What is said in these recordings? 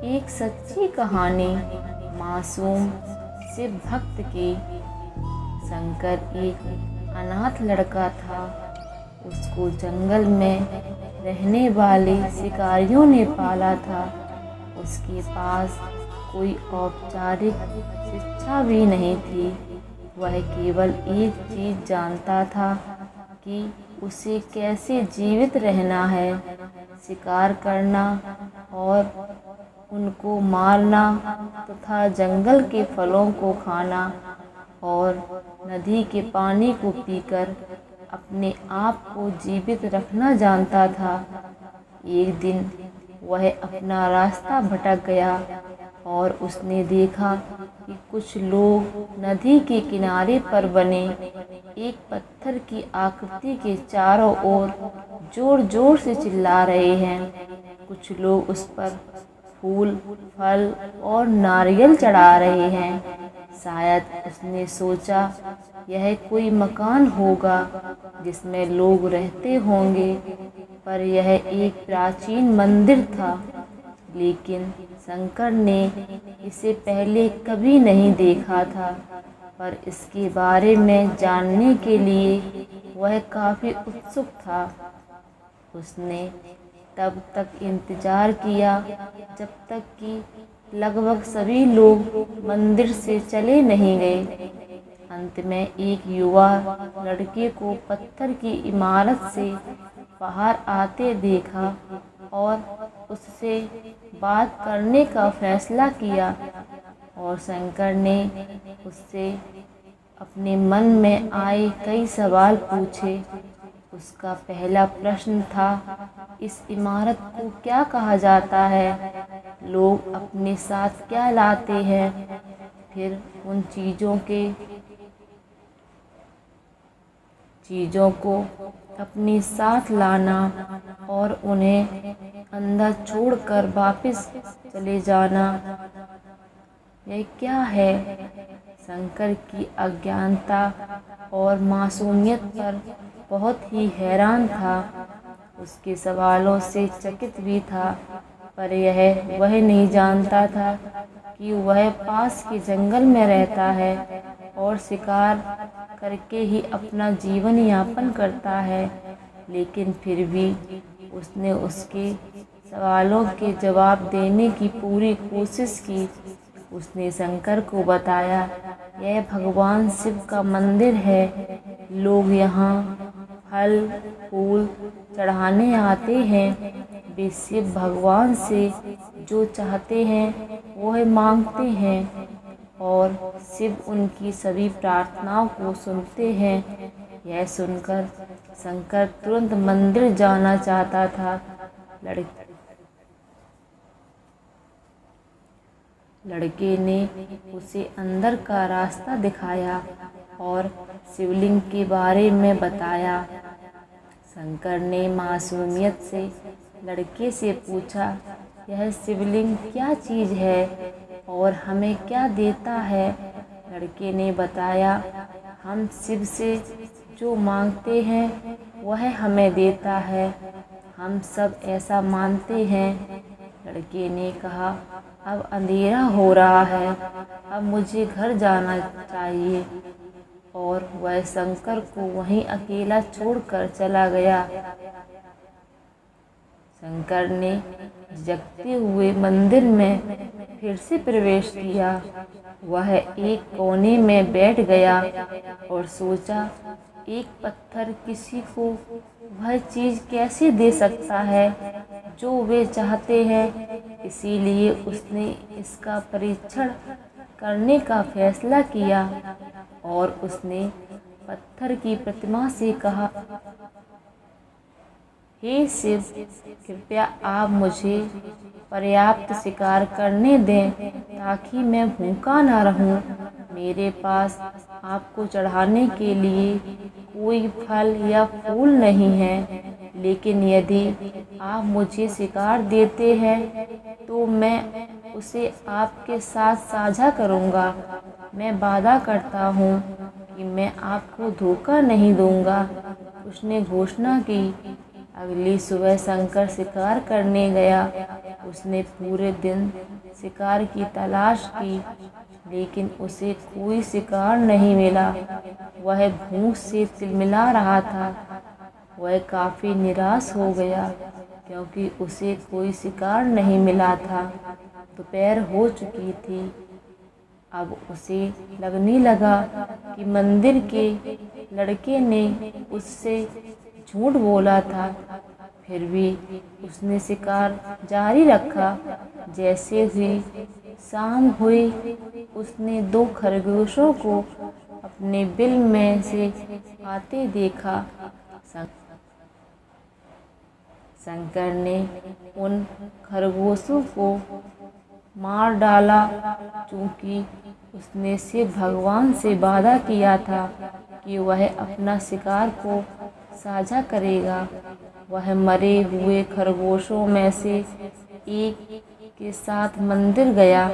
एक सच्ची कहानी मासूम शिव भक्त की। शंकर एक अनाथ लड़का था। उसको जंगल में रहने वाले शिकारियों ने पाला था। उसके पास कोई औपचारिक शिक्षा भी नहीं थी। वह केवल एक चीज़ जानता था कि उसे कैसे जीवित रहना है, शिकार करना और उनको मारना तथा जंगल के फलों को खाना और नदी के पानी को पीकर अपने आप को जीवित रखना जानता था। एक दिन वह अपना रास्ता भटक गया और उसने देखा कि कुछ लोग नदी के किनारे पर बने एक पत्थर की आकृति के चारों ओर जोर जोर से चिल्ला रहे हैं। कुछ लोग उस पर फूल, फल और नारियल चढ़ा रहे हैं। शायद उसने सोचा यह कोई मकान होगा जिसमें लोग रहते होंगे, पर यह एक प्राचीन मंदिर था। लेकिन शंकर ने इसे पहले कभी नहीं देखा था, पर इसके बारे में जानने के लिए वह काफ़ी उत्सुक था। उसने तब तक इंतज़ार किया जब तक कि लगभग सभी लोग मंदिर से चले नहीं गए। अंत में एक युवा लड़के को पत्थर की इमारत से बाहर आते देखा और उससे बात करने का फैसला किया। और शंकर ने उससे अपने मन में आए कई सवाल पूछे। उसका पहला प्रश्न था, इस इमारत को क्या कहा जाता है? लोग अपने साथ क्या लाते हैं? फिर उन चीज़ों को अपने साथ लाना और उन्हें अंदर छोड़कर वापस चले जाना, यह क्या है? शंकर की अज्ञानता और मासूमियत पर बहुत ही हैरान था। उसके सवालों से चकित भी था, पर वह नहीं जानता था कि वह पास के जंगल में रहता है और शिकार करके ही अपना जीवन यापन करता है। लेकिन फिर भी उसने उसके सवालों के जवाब देने की पूरी कोशिश की। उसने शंकर को बताया, यह भगवान शिव का मंदिर है। लोग यहाँ फल फूल चढ़ाने आते हैं। वे शिव भगवान से जो चाहते हैं वह मांगते हैं और शिव उनकी सभी प्रार्थनाओं को सुनते हैं। यह सुनकर शंकर तुरंत मंदिर जाना चाहता था। लड़के ने उसे अंदर का रास्ता दिखाया और शिवलिंग के बारे में बताया। शंकर ने मासूमियत से लड़के से पूछा, यह शिवलिंग क्या चीज़ है और हमें क्या देता है? लड़के ने बताया, हम शिव से जो मांगते हैं वह हमें देता है। हम सब ऐसा मानते हैं। लड़के ने कहा, अब अंधेरा हो रहा है, अब मुझे घर जाना चाहिए। और वह शंकर को वहीं अकेला छोड़कर चला गया। शंकर ने जगते हुए मंदिर में फिर से प्रवेश किया। वह एक कोने में बैठ गया और सोचा, एक पत्थर किसी को वह चीज़ कैसे दे सकता है जो वे चाहते हैं? इसीलिए उसने इसका परीक्षण करने का फैसला किया और उसने पत्थर की प्रतिमा से कहा, हे शिव, कृपया आप मुझे पर्याप्त शिकार करने दें ताकि मैं भूखा न रहूं। मेरे पास आपको चढ़ाने के लिए कोई फल या फूल नहीं है, लेकिन यदि आप मुझे शिकार देते हैं तो मैं उसे आपके साथ साझा करूंगा। मैं वादा करता हूँ कि मैं आपको धोखा नहीं दूंगा। उसने घोषणा की। अगली सुबह शंकर शिकार करने गया। उसने पूरे दिन शिकार की तलाश की, लेकिन उसे कोई शिकार नहीं मिला। वह भूख से तिलमिला रहा था। वह काफ़ी निराश हो गया क्योंकि उसे कोई शिकार नहीं मिला था। दोपहर हो चुकी थी। अब उसे लगने लगा कि मंदिर के लड़के ने उससे झूठ बोला था। फिर भी उसने शिकार जारी रखा। जैसे ही शाम हुई, उसने 2 खरगोशों को अपने बिल में से आते देखा। शंकर ने उन खरगोशों को मार डाला, क्योंकि उसने शिव भगवान से वादा किया था कि वह अपना शिकार को साझा करेगा। वह मरे हुए खरगोशों में से एक के साथ मंदिर गया।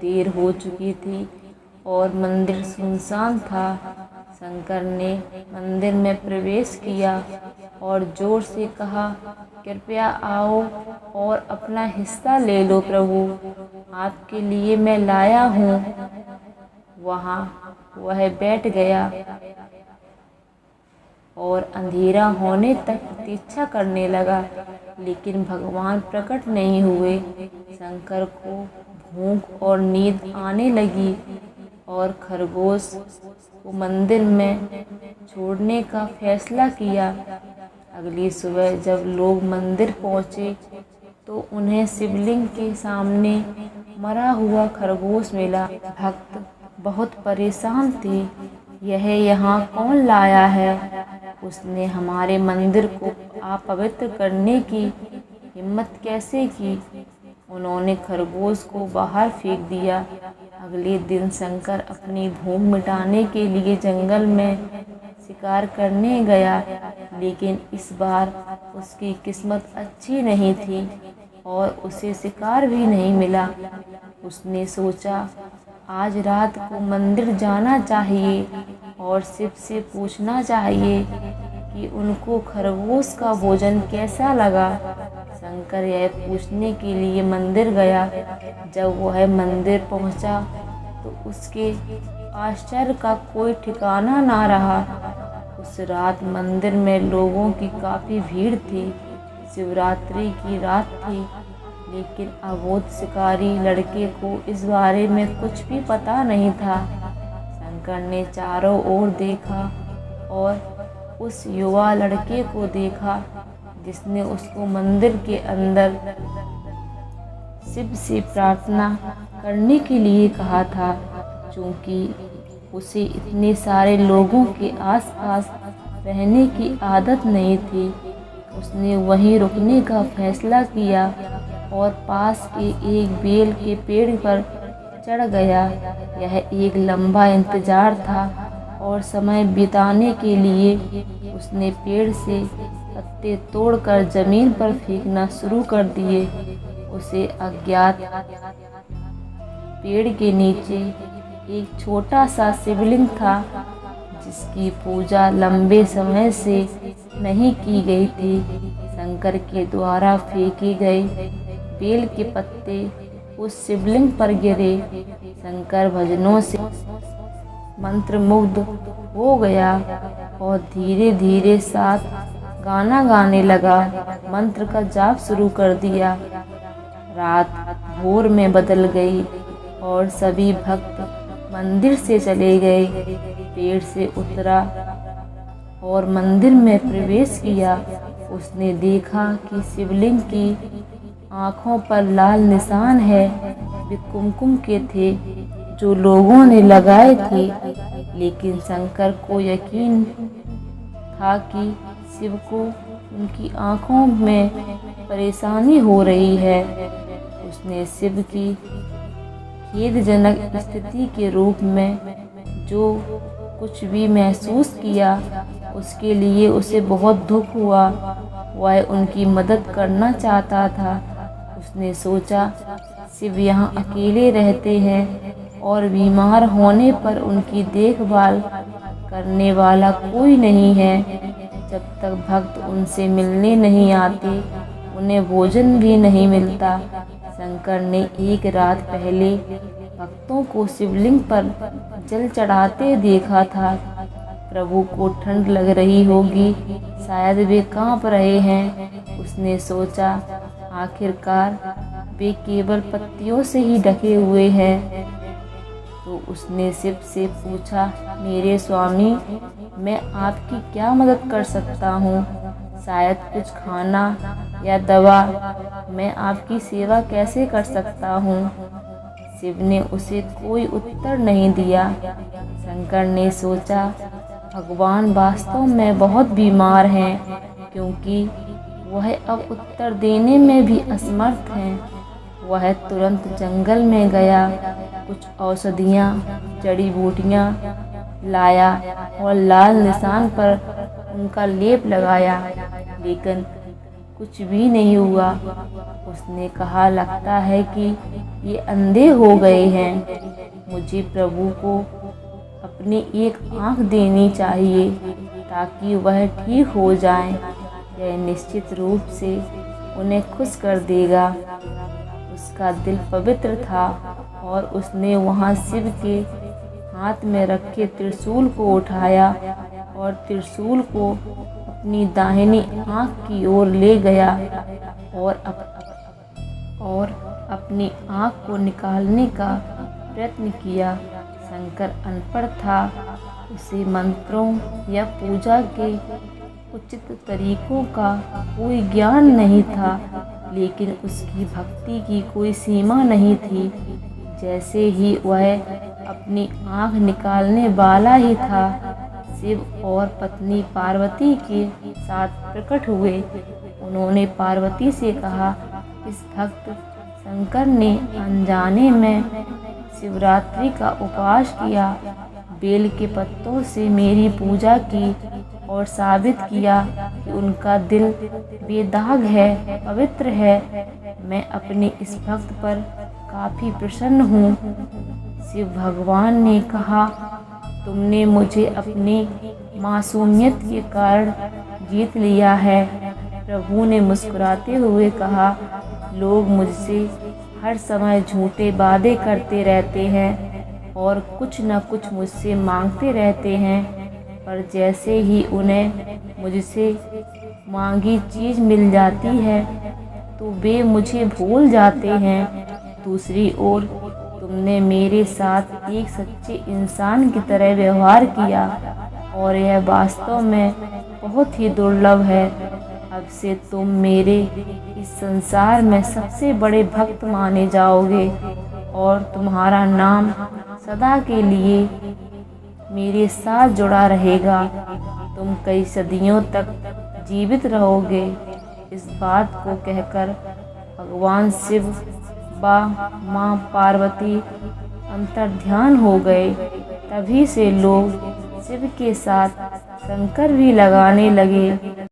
देर हो चुकी थी और मंदिर सुनसान था। शंकर ने मंदिर में प्रवेश किया और जोर से कहा, कृपया आओ और अपना हिस्सा ले लो प्रभु, आपके लिए मैं लाया हूँ। वहाँ वह बैठ गया और अंधेरा होने तक प्रतीक्षा करने लगा, लेकिन भगवान प्रकट नहीं हुए। शंकर को भूख और नींद आने लगी और खरगोश को मंदिर में छोड़ने का फैसला किया। अगली सुबह जब लोग मंदिर पहुँचे तो उन्हें शिवलिंग के सामने मरा हुआ खरगोश मिला। भक्त बहुत परेशान थे। यह यहाँ कौन लाया है? उसने हमारे मंदिर को अपवित्र करने की हिम्मत कैसे की? उन्होंने खरगोश को बाहर फेंक दिया। अगले दिन शंकर अपनी भूख मिटाने के लिए जंगल में शिकार करने गया, लेकिन इस बार उसकी किस्मत अच्छी नहीं थी और उसे शिकार भी नहीं मिला। उसने सोचा, आज रात को मंदिर जाना चाहिए और शिव से पूछना चाहिए कि उनको खरगोश का भोजन कैसा लगा। शंकर यह पूछने के लिए मंदिर गया। जब वह मंदिर पहुंचा तो उसके आश्चर्य का कोई ठिकाना ना रहा। उस रात मंदिर में लोगों की काफ़ी भीड़ थी। शिवरात्रि की रात थी, लेकिन अबोध शिकारी लड़के को इस बारे में कुछ भी पता नहीं था। शंकर ने चारों ओर देखा और उस युवा लड़के को देखा जिसने उसको मंदिर के अंदर शिव से प्रार्थना करने के लिए कहा था। क्योंकि उसे इतने सारे लोगों के आसपास रहने की आदत नहीं थी, उसने वहीं रुकने का फैसला किया और पास के एक बेल के पेड़ पर चढ़ गया। यह एक लंबा इंतजार था और समय बिताने के लिए उसने पेड़ से पत्ते तोड़कर जमीन पर फेंकना शुरू कर दिए। उसे अज्ञात पेड़ के नीचे एक छोटा सा शिवलिंग था, जिसकी पूजा लंबे समय से नहीं की गई थी। शंकर के द्वारा फेंके गए बेल के पत्ते उस शिवलिंग पर गिरे। शंकर भजनों से मंत्रमुग्ध हो गया और धीरे धीरे साथ गाना गाने लगा। मंत्र का जाप शुरू कर दिया। रात भोर में बदल गई और सभी भक्त मंदिर से चले गए। पेड़ से उतरा और मंदिर में प्रवेश किया। उसने देखा कि शिवलिंग की आँखों पर लाल निशान है। वे कुमकुम के थे जो लोगों ने लगाए थे, लेकिन शंकर को यकीन था कि शिव को उनकी आँखों में परेशानी हो रही है। उसने शिव की खेदजनक स्थिति के रूप में जो कुछ भी महसूस किया, उसके लिए उसे बहुत दुख हुआ। वह उनकी मदद करना चाहता था। उसने सोचा, शिव यहाँ अकेले रहते हैं और बीमार होने पर उनकी देखभाल करने वाला कोई नहीं है। जब तक भक्त उनसे मिलने नहीं आते, उन्हें भोजन भी नहीं मिलता। शंकर ने एक रात पहले भक्तों को शिवलिंग पर जल चढ़ाते देखा था। प्रभु को ठंड लग रही होगी, शायद वे कांप रहे हैं। उसने सोचा, आखिरकार वे केवल पत्तियों से ही ढके हुए हैं। तो उसने शिव से पूछा, मेरे स्वामी, मैं आपकी क्या मदद कर सकता हूँ? शायद कुछ खाना या दवा। मैं आपकी सेवा कैसे कर सकता हूँ? शिव ने उसे कोई उत्तर नहीं दिया। शंकर ने सोचा, भगवान वास्तव में बहुत बीमार हैं, क्योंकि वह अब उत्तर देने में भी असमर्थ हैं। वह तुरंत जंगल में गया, कुछ औषधियाँ, जड़ी बूटियाँ लाया और लाल निशान पर उनका लेप लगाया, लेकिन कुछ भी नहीं हुआ। उसने कहा, लगता है कि ये अंधे हो गए हैं। मुझे प्रभु को अपनी एक आँख देनी चाहिए ताकि वह ठीक हो जाएं। यह निश्चित रूप से उन्हें खुश कर देगा। उसका दिल पवित्र था और उसने वहां शिव के हाथ में रखे त्रिशूल को उठाया और त्रिशूल को अपनी दाहिनी आँख की ओर ले गया और अपनी आँख को निकालने का प्रयत्न किया। शंकर अनपढ़ था, उसे मंत्रों या पूजा के उचित तरीकों का कोई ज्ञान नहीं था, लेकिन उसकी भक्ति की कोई सीमा नहीं थी। जैसे ही वह अपनी आँख निकालने वाला ही था, शिव और पत्नी पार्वती के साथ प्रकट हुए। उन्होंने पार्वती से कहा, इस भक्त शंकर ने अनजाने में शिवरात्रि का उपवास किया, बेल के पत्तों से मेरी पूजा की और साबित किया कि उनका दिल बेदाग है, पवित्र है। मैं अपने इस भक्त पर काफ़ी प्रसन्न हूँ। शिव भगवान ने कहा, तुमने मुझे अपनी मासूमियत के कारण जीत लिया है। प्रभु ने मुस्कुराते हुए कहा, लोग मुझसे हर समय झूठे वादे करते रहते हैं और कुछ न कुछ मुझसे मांगते रहते हैं, पर जैसे ही उन्हें मुझसे मांगी चीज़ मिल जाती है तो वे मुझे भूल जाते हैं। दूसरी ओर तुमने मेरे साथ एक सच्चे इंसान की तरह व्यवहार किया और यह वास्तव में बहुत ही दुर्लभ है। अब से तुम मेरे इस संसार में सबसे बड़े भक्त माने जाओगे और तुम्हारा नाम सदा के लिए मेरे साथ जुड़ा रहेगा। तुम कई सदियों तक जीवित रहोगे। इस बात को कहकर भगवान शिव व माँ पार्वती अंतर्ध्यान हो गए। तभी से लोग शिव के साथ शंकर भी लगाने लगे।